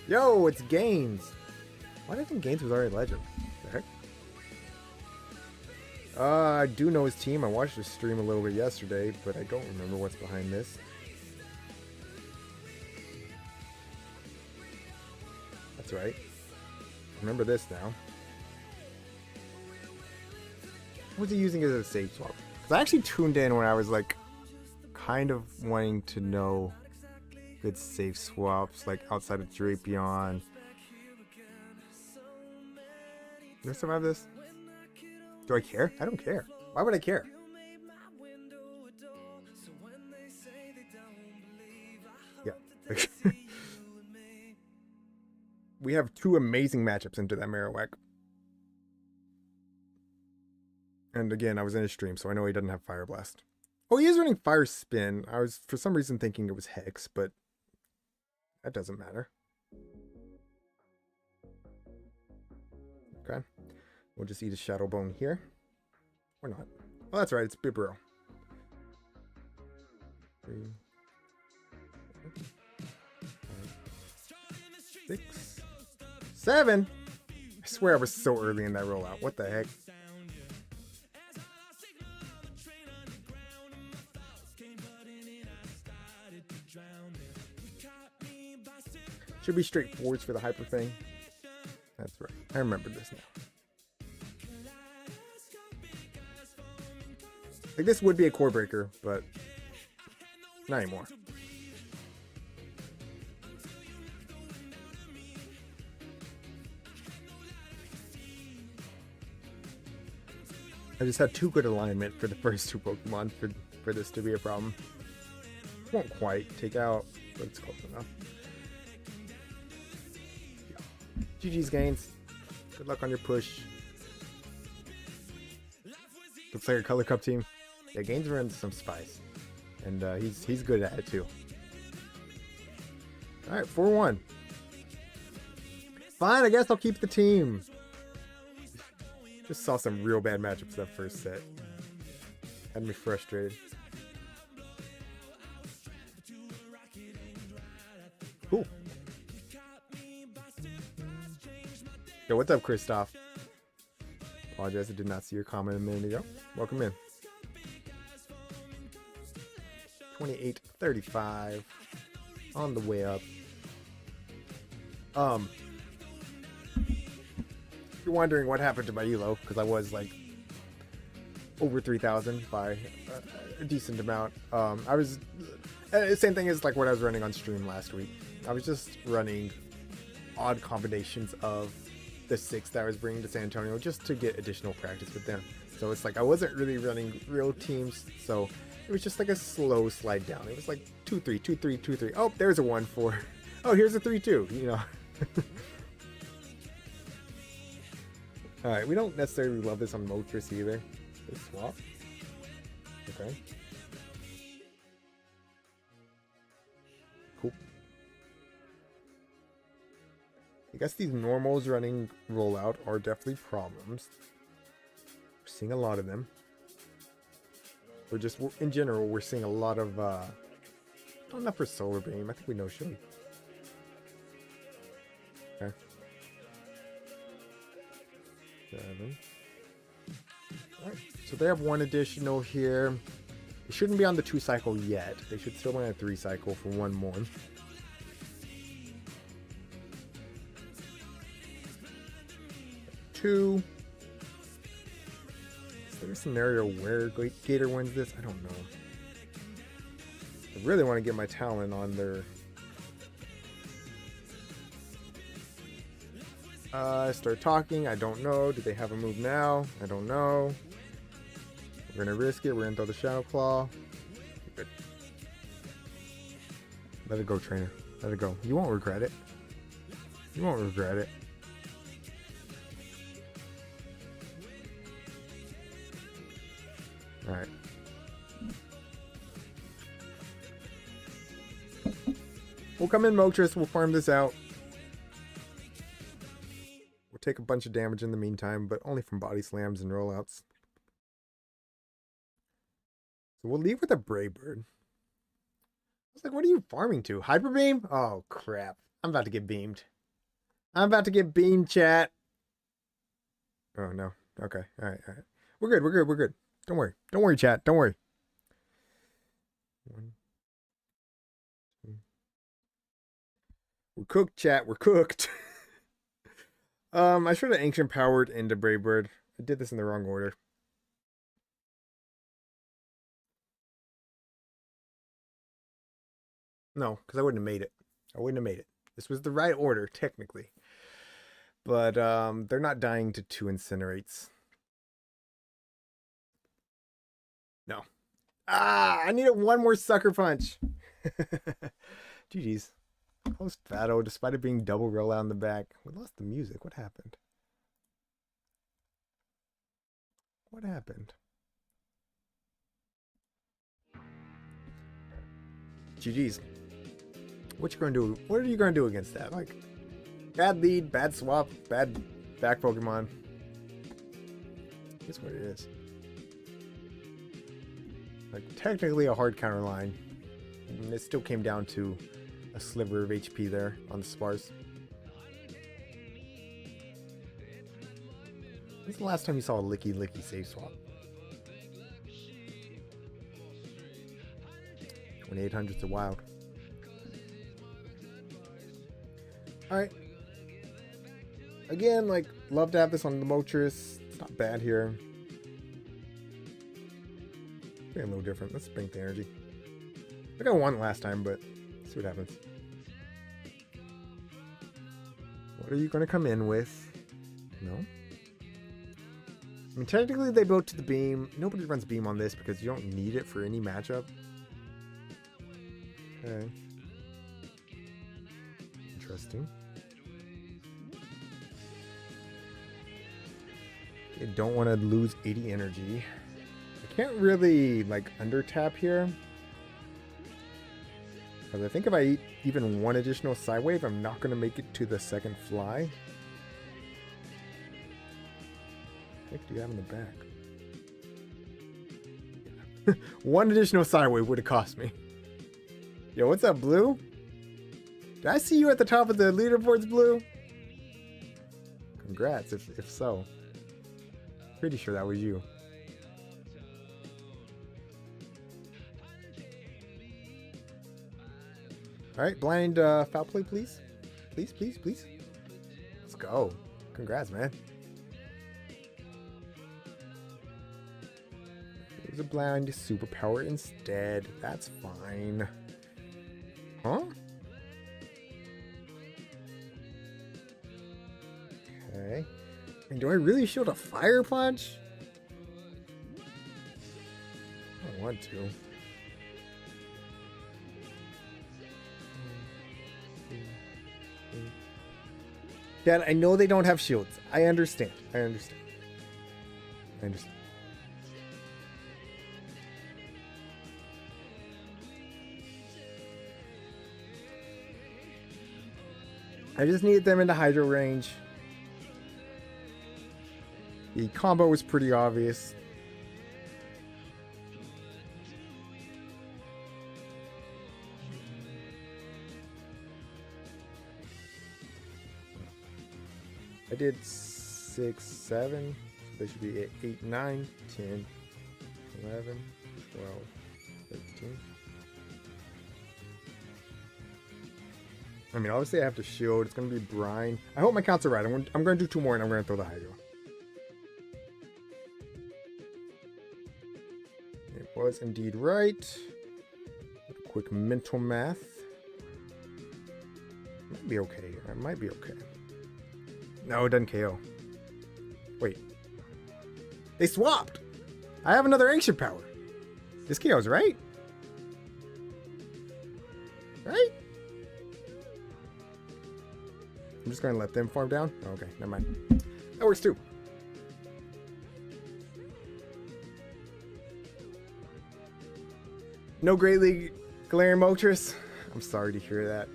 Yo, it's Gaines. Why did I think Gaines was already legend? The heck? I do know his team. I watched his stream a little bit yesterday, but I don't remember what's behind this. That's right. Remember this now. What was he using as a save swap? Because I actually tuned in when I was like kind of wanting to know good save swaps, like outside of Drapion. Do I survive this? Do I care? I don't care. Why would I care? Yeah. We have 2 amazing matchups into that Marowak. And again, I was in his stream, so I know he doesn't have Fire Blast. Oh, he is running Fire Spin. I was, for some reason, thinking it was Hex, but that doesn't matter. Okay. We'll just eat a Shadow Bone here. Or not. Oh, that's right. It's Bibro. 3, 4, 5, 6, 7. I swear I was so early in that rollout. What the heck? Should be straight forwards for the Hyper Fang. That's right. I remember this now. Like, this would be a core breaker, but not anymore. I just had too good alignment for the first 2 Pokemon for this to be a problem. Won't quite take out, but it's close enough. GG's, Gaines. Good luck on your push. Looks like a Color Cup team. Yeah, Gaines runs some spice. And he's good at it too. Alright, 4-1. Fine, I guess I'll keep the team. Just saw some real bad matchups that first set. Had me frustrated. Cool. Yo, what's up, Christoph? Apologize, I did not see your comment a minute ago. Welcome in. 28:35 on the way up. If you're wondering what happened to my elo, because I was like over 3,000 by a decent amount. I was same thing as like what I was running on stream last week. I was just running odd combinations of the 6 that I was bringing to San Antonio just to get additional practice with them. So it's like I wasn't really running real teams, so it was just like a slow slide down. It was like 2-3, 2-3, 2-3. Oh, there's a 1-4. Oh, here's a 3-2. You know. All right, we don't necessarily love this on Moltres either. Let's swap. Okay. Cool. I guess these normals running rollout are definitely problems. We're seeing a lot of them. We're just, in general, we're seeing a lot of, not for Solar Beam. I think we know should. Okay. 7. Alright, so they have 1 additional here. They shouldn't be on the 2 cycle yet. They should still be on a 3 cycle for 1 more. 2. Is there a scenario where Gator wins this? I don't know. I really want to get my talent on their... start talking. I don't know. Do they have a move now? I don't know. We're going to risk it. We're going to throw the Shadow Claw. Good. Let it go, trainer. Let it go. You won't regret it. You won't regret it. Alright. We'll come in Moltres. We'll farm this out. We'll take a bunch of damage in the meantime, but only from body slams and rollouts. So we'll leave with a Brave Bird. I was like, what are you farming to? Hyper Beam? Oh, crap. I'm about to get beamed. I'm about to get beamed, chat. Oh, no. Okay. Alright, alright. We're good, we're good, we're good. Don't worry. Don't worry, chat. Don't worry. 1, 2. We're cooked, chat. We're cooked. I should have Ancient Powered into Brave Bird. I did this in the wrong order. No, because I wouldn't have made it. I wouldn't have made it. This was the right order, technically. But they're not dying to 2 Incinerates. No. Ah, I needed 1 more Sucker Punch. GG's. Close battle, despite it being double rollout in the back. We lost the music. What happened? What happened? GG's. What you gonna do? What are you gonna do against that? Like, bad lead, bad swap, bad back Pokemon. That's what it is. Like, technically a hard counter line. And it still came down to a sliver of HP there on the Sparse. When's the last time you saw a Licky Licky save swap? 2800's a wild. Alright. Again, like, love to have this on the Moltres. It's not bad here. Maybe a little different. Let's bring the energy. I got 1 last time, but let's see what happens. What are you going to come in with? No? I mean, technically they built to the beam. Nobody runs beam on this because you don't need it for any matchup. Okay. Interesting. I don't want to lose 80 energy. I can't really, like, under tap here. Because I think if I eat even 1 additional Psy Wave, I'm not going to make it to the second fly. What do you have in the back? One additional sideway would have cost me. Yo, what's up, Blue? Did I see you at the top of the leaderboards, Blue? Congrats, if so. Pretty sure that was you. Alright, blind foul play, please. Please, please, please. Let's go. Congrats, man. Here's a blind superpower instead. That's fine. Huh? Okay. And do I really shield a fire punch? I don't want to. Dad, I know they don't have shields. I understand. I understand. I understand. I just needed them in the hydro range. The combo was pretty obvious. I did 6, 7. So they should be 8, 9, 10, 11, 12, 13. I mean, obviously I have to shield. It's going to be brine. I hope my counts are right. I'm going to do 2 more and I'm going to throw the hydro. It was indeed right. Quick mental math. Might be okay. I might be okay. No, it doesn't KO. Wait. They swapped! I have another ancient power. This KO's right? Right? I'm just going to let them farm down? Oh, okay, never mind. That works too. No Great League Galarian Moltres. I'm sorry to hear that.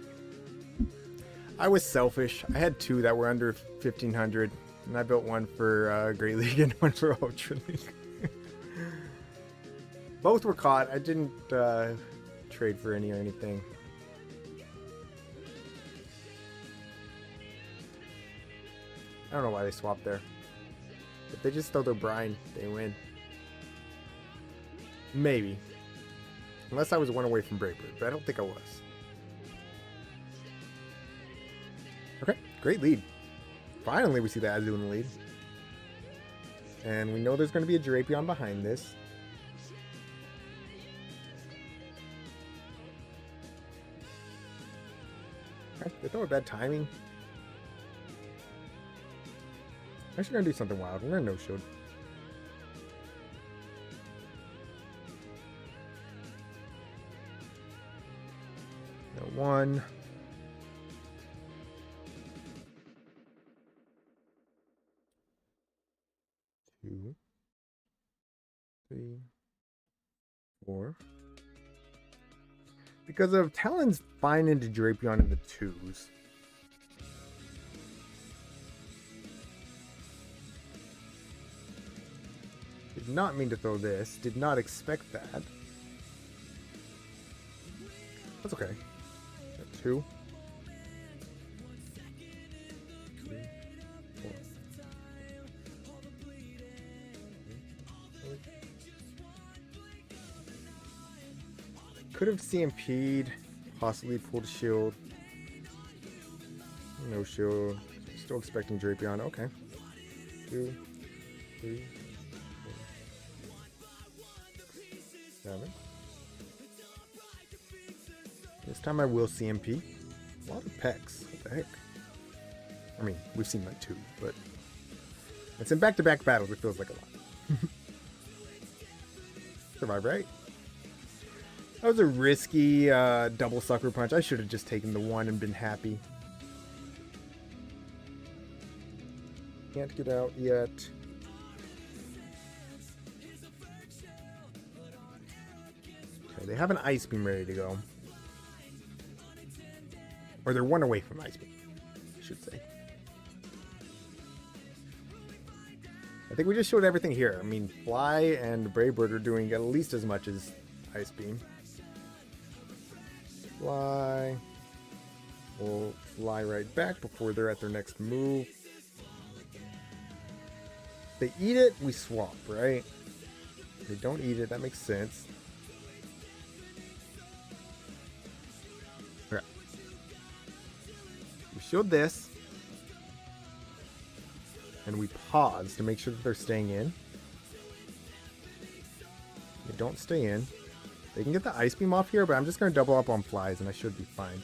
I was selfish. I had 2 that were under 1500, and I built one for Great League and one for Ultra League. Both were caught. I didn't trade for any or anything. I don't know why they swapped there. If they just throw their brine, they win. Maybe. Unless I was 1 away from Brayebird, but I don't think I was. Okay, great lead. Finally, we see the Azu in the lead. And we know there's going to be a Drapion behind this. Okay, they throw a bad timing. I'm actually going to do something wild. I'm going to no-shield. No, 1. 2, 3, 4. Because of Talon's fine into Drapion in the 2s. Did not mean to throw this. Did not expect that. That's okay. 2. 3, 4. Could have CMP'd, possibly pulled a shield. No shield. Still expecting Drapion. Okay. 2, 3, 4, 7. This time I will CMP. A lot of pecs. What the heck? I mean, we've seen like 2, but it's in back-to-back battles. It feels like a lot. Survive, right? That was a risky double sucker punch. I should have just taken the 1 and been happy. Can't get out yet. Okay, they have an Ice Beam ready to go. Or they're 1 away from Ice Beam, I should say. I think we just showed everything here. I mean, Fly and Brave Bird are doing at least as much as Ice Beam. Fly. We'll fly right back before they're at their next move. They eat it, we swap, right? If they don't eat it, that makes sense. Okay. We showed this. And we pause to make sure that they're staying in. They don't stay in. They can get the Ice Beam off here, but I'm just going to double up on Flies and I should be fine.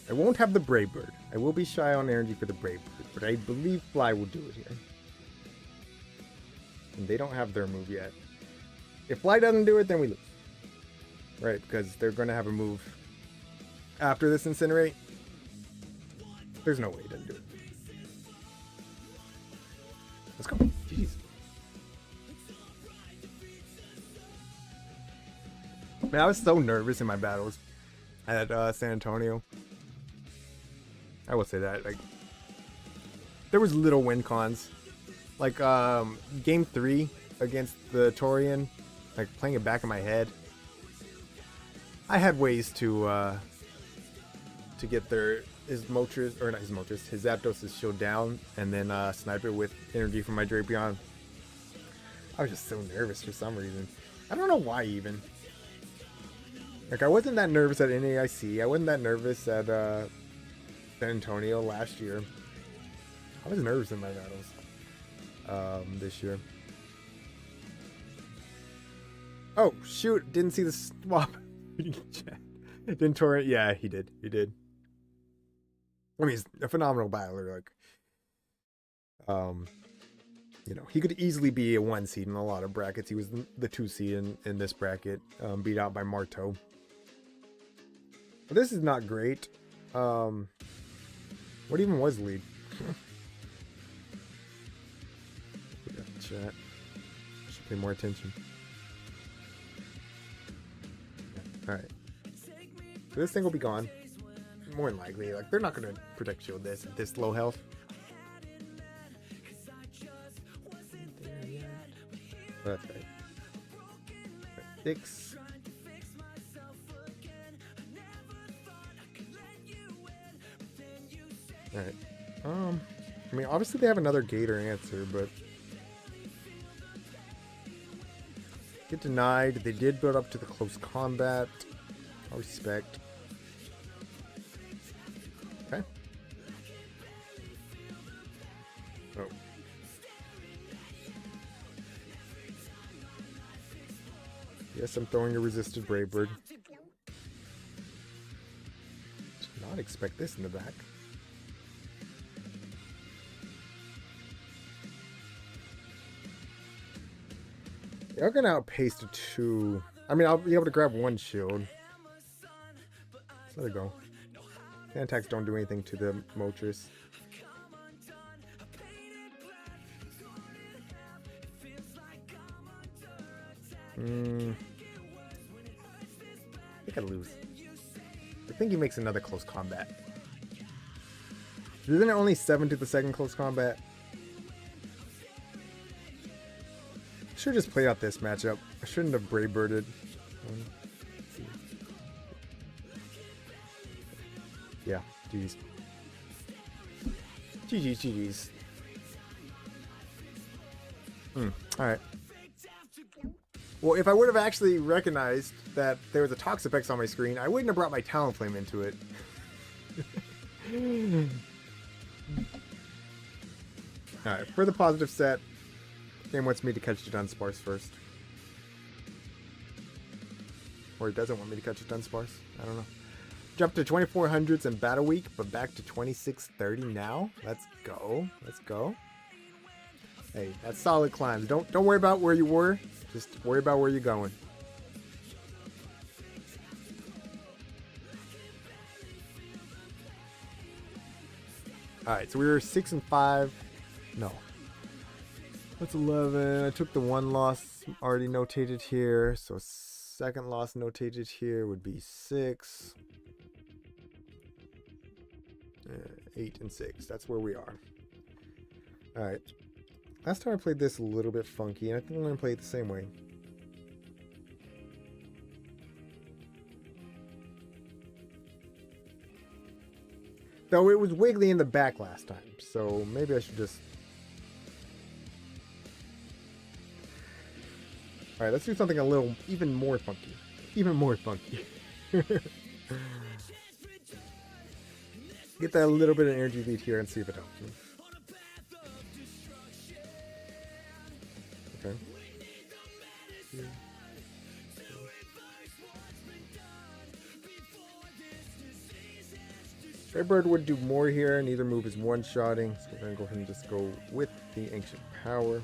I won't have the Brave Bird. I will be shy on energy for the Brave Bird, but I believe Fly will do it here. And they don't have their move yet. If Fly doesn't do it, then we lose. Right, because they're going to have a move after this Incinerate. There's no way he doesn't do it. Let's go. GG's. Man, I was so nervous in my battles at San Antonio. I will say that. Like, there was little win cons. Like, game 3 against the Torian, like, playing it back in my head. I had ways to get his Moltres, or not his Moltres, his Zapdos' shield down, and then snipe it with energy from my Drapion. I was just so nervous for some reason. I don't know why even. Like, I wasn't that nervous at NAIC. I wasn't that nervous at San Antonio last year. I was nervous in my battles this year. Oh, shoot. Didn't see the swap. Didn't Torrent? Yeah, he did. He did. I mean, he's a phenomenal battler. Like, you know, he could easily be a 1 seed in a lot of brackets. He was the 2 seed in this bracket, beat out by Marteau. But this is not great. What even was lead? Chat. Should pay more attention. Alright. So this thing will be gone. More than likely. Like, they're not going to protect shield this at this low health. That's right. 6. Alright. I mean, obviously they have another Gator answer, but get denied. They did build up to the close combat. I respect. Okay. Oh. Yes, I'm throwing a resisted Brave Bird. Did not expect this in the back. They're gonna outpace the 2. I mean, I'll be able to grab 1 shield. So there we go. Fan attacks don't do anything to the Moltres. I think I lose. I think he makes another close combat. Isn't it only 7 to the second close combat? Should just play out this matchup. I shouldn't have Brave Birded. Yeah, GG's. GG's. Alright. Well, if I would have actually recognized that there was a Toxapex on my screen, I wouldn't have brought my Talonflame into it. Alright, for the positive set, game wants me to catch the Dunsparce first. Or it doesn't want me to catch a Dunsparce. I don't know. Jump to 2400s in Battle Week, but back to 2630 now. Let's go. Let's go. Hey, that's solid climbs. Don't worry about where you were. Just worry about where you're going. Alright, so we were 6 and 5. No. That's 11. I took the 1 loss already notated here. So second loss notated here would be 6. 8 and 6. That's where we are. Alright. Last time I played this a little bit funky, and I think I'm going to play it the same way. Though it was wiggly in the back last time, so maybe I should just... Alright, let's do something a little, even more funky. Even more funky. Get that little bit of energy lead here and see if it helps me. Okay. Redbird would do more here. Neither move is one-shotting, so we're going to go ahead and just go with the Ancient Power.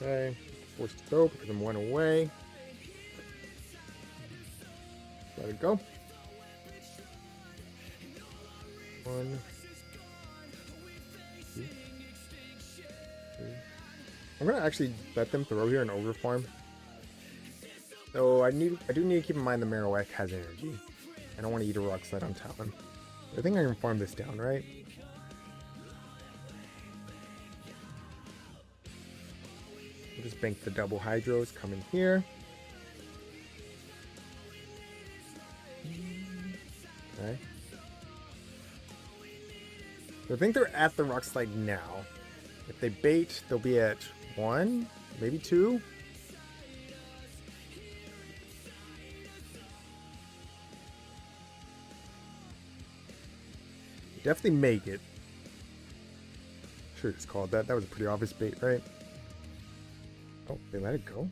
Okay, forced to go because I'm 1 away. Let it go. 1, 2, 3. I'm gonna actually let them throw here and overfarm. So I do need to keep in mind the Marowak has energy. I don't want to eat a rock slide on Talon. I think I can farm this down, right? We'll just bank the double hydros, come in here. Okay. So I think they're at the rock slide now. If they bait, they'll be at 1, maybe 2. Definitely make it. Sure, it's called that. That was a pretty obvious bait, right? Oh, they let it go?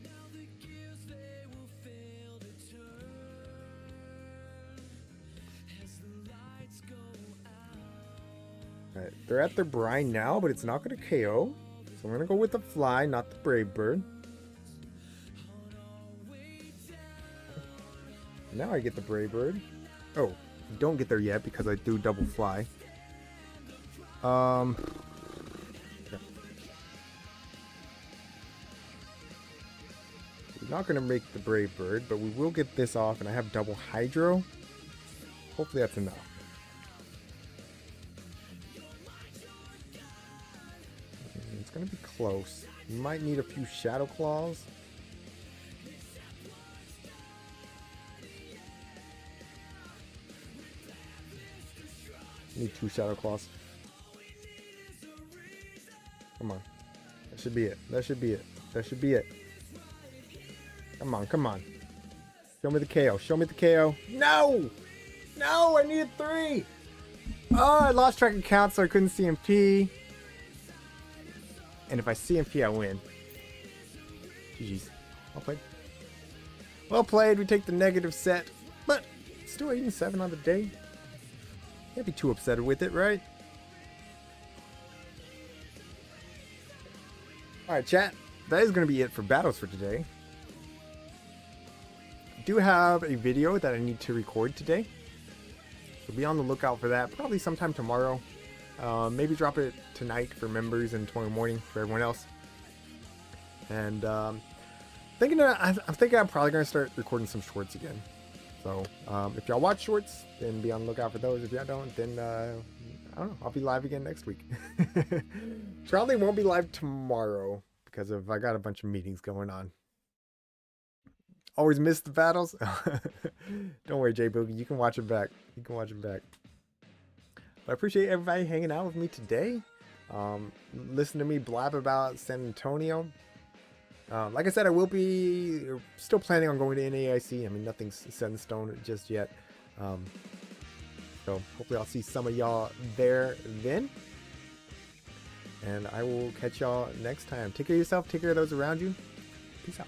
Alright, they're at their brine now, but it's not going to KO. So I'm going to go with the fly, not the brave bird. Now I get the brave bird. Oh, I don't get there yet because I do double fly. Okay. We're not going to make the brave bird, but we will get this off, and I have double hydro. Hopefully that's enough. It's going to be close. You might need a few Shadow Claws. Need 2 Shadow Claws. Come on. That should be it. That should be it. That should be it. Come on, come on. Show me the KO. Show me the KO. No! No! I needed 3! Oh, I lost track of count, so I couldn't CMP. And if I CMP, I win. GG's. Well played. Well played. We take the negative set. But still 8 and 7 on the day. Can't be too upset with it, right? Alright, chat. That is going to be it for battles for today. I do have a video that I need to record today. So be on the lookout for that. Probably sometime tomorrow. Maybe drop it tonight for members and tomorrow morning for everyone else. And I'm thinking I'm probably going to start recording some shorts again. So if y'all watch shorts, then be on the lookout for those. If y'all don't, then I don't know. I'll be live again next week. Probably won't be live tomorrow because I got a bunch of meetings going on. Always miss the battles. Don't worry, J Boogie. You can watch it back. You can watch it back. But I appreciate everybody hanging out with me today. Listen to me blab about San Antonio. Like I said, I will be still planning on going to NAIC. I mean, nothing's set in stone just yet. So hopefully I'll see some of y'all there then. And I will catch y'all next time. Take care of yourself. Take care of those around you. Peace out.